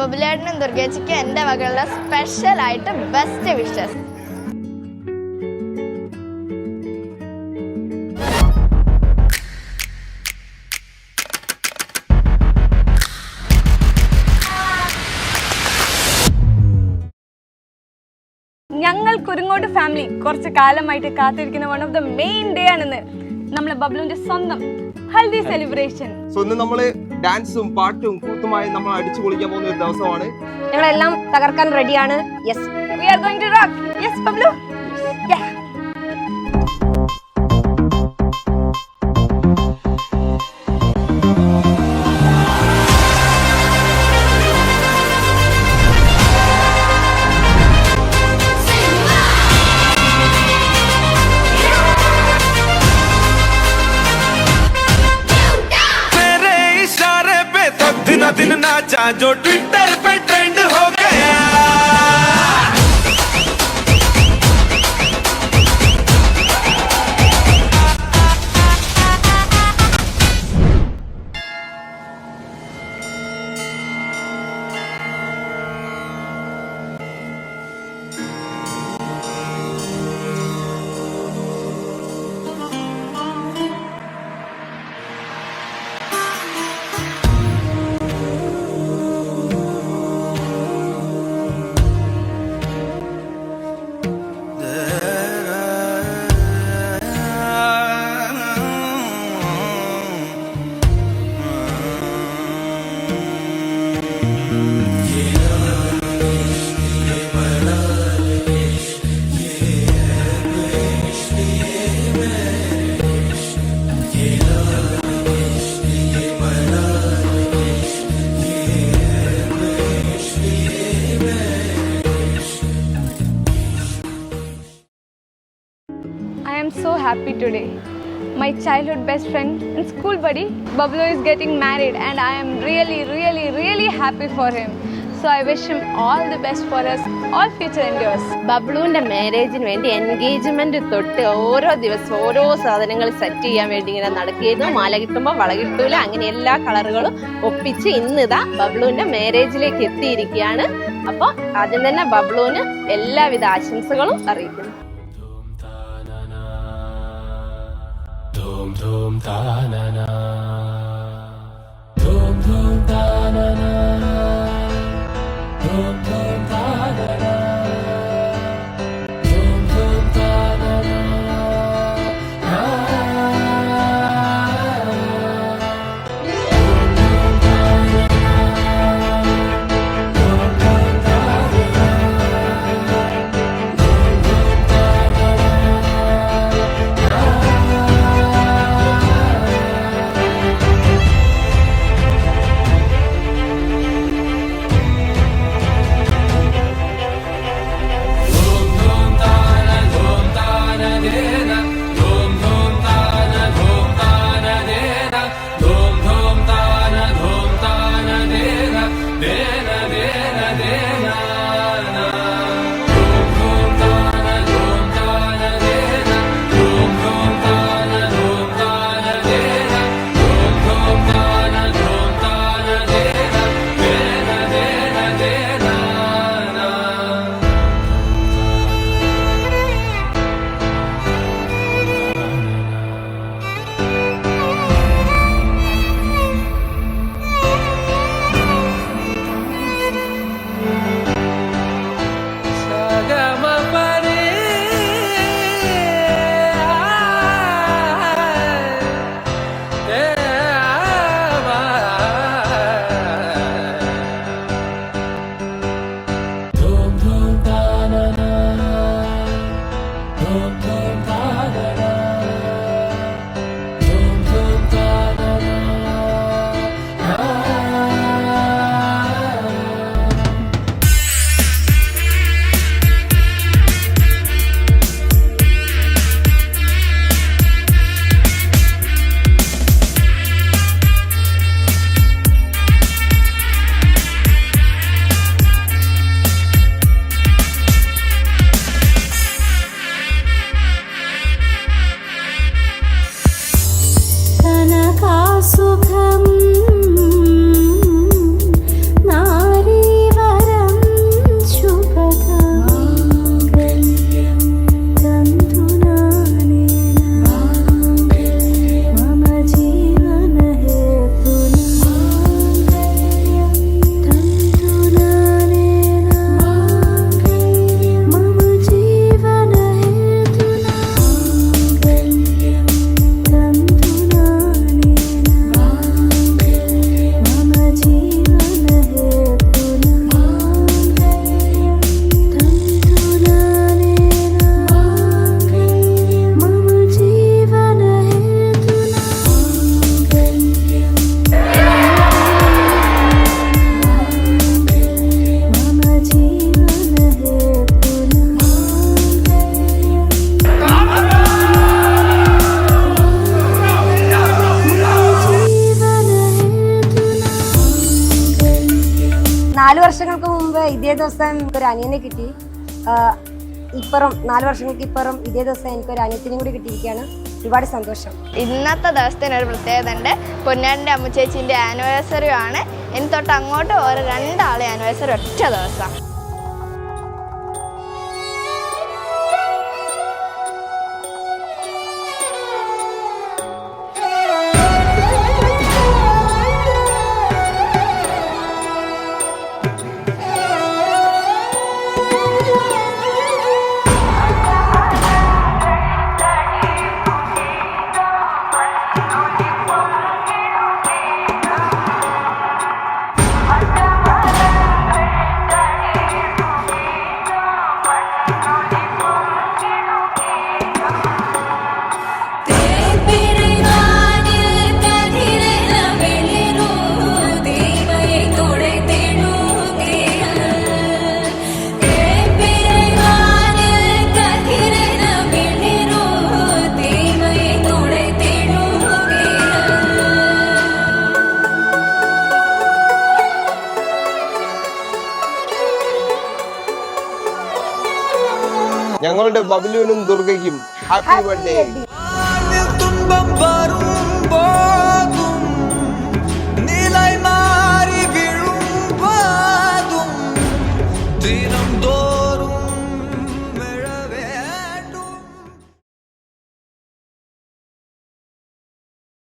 ബബുലേട്ടനും ദുർഗേച്ചിക്കും എൻ്റെ വകയുള്ള സ്പെഷ്യലായിട്ട് best wishes. ഞങ്ങൾ കുരുങ്ങോട് ഫാമിലി കുറച്ച് കാലമായിട്ട് കാത്തിരിക്കുന്ന one of the main day ആണെന്ന് നമ്മളെ ബബ്ലുവിന്റെ സ്വന്തം ഹൽദി സെലിബ്രേഷൻ. സോ ഇന്ന് നമ്മള് ഡാൻസും പാട്ടും കൂത്തുമായി നമ്മൾ അടിച്ചു പൊളിക്കാൻ പോകുന്ന ഒരു ദിവസമാണ്. ഞങ്ങളെല്ലാം തകർക്കാൻ റെഡിയാണ്. Yes, we are going to rock. Yes Bablu. Yeah. दिन नाचा जो ट्विटर पे ट्रेंड हो गया. I am so happy today. My childhood best friend and school buddy Bablu is getting married and I am really happy for him. So I wish him all the best for us all future endeavors. ബബ്ലുവിന്റെ മാരേജിന് വേണ്ടി engagement തൊട്ട് ഓരോ ദിവസം ഓരോ സാധനങ്ങൾ set ചെയ്യാൻ വേണ്ടി ഇങ്ങനെ നടക്കുകയായിരുന്നു. മാല കിട്ടുമ്പോൾ വള കിട്ടൂല, അങ്ങനെ എല്ലാ കളറുകളും ഒപ്പിച്ച് ഇന്നിതാ ബബ്ലുവിന്റെ മാരേജിലേക്ക് എത്തിയിരിക്കുകയാണ്. അപ്പോൾ ആദ്യം തന്നെ ബബ്ലുവിന് എല്ലാവിധ ആശംസകളും അറിയിക്കുന്നു. Dhum ta na na, dhum dhum ta na na, dhum dhum ta na na, dhum dhum ta na na, 4 വർഷങ്ങൾക്ക് മുമ്പ് ഇതേ ദിവസം ഒരു അനിയനെ കിട്ടി. ഇപ്പുറം 4 വർഷങ്ങൾക്ക് ഇപ്പുറം ഇതേ ദിവസം എനിക്കൊരു അനിയത്തിനും കൂടി കിട്ടിയിരിക്കുകയാണ്. ഒരുപാട് സന്തോഷം. ഇന്നത്തെ ദിവസത്തിന് ഒരു പ്രത്യേകത ഉണ്ട്. പൊന്നാടിൻ്റെ അമ്മച്ചേച്ചീൻ്റെ ആനിവേഴ്സറി ആണ്. ഇനി തൊട്ട് അങ്ങോട്ട് ഓരോ 2 ആളെ ആനിവേഴ്സറി ഒറ്റ ദിവസം. ഞങ്ങളുടെ ബബ്ലുവിനും ദുർഗയ്ക്കും ഹാപ്പി ബർത്ത്ഡേ. തുമ്പം വരും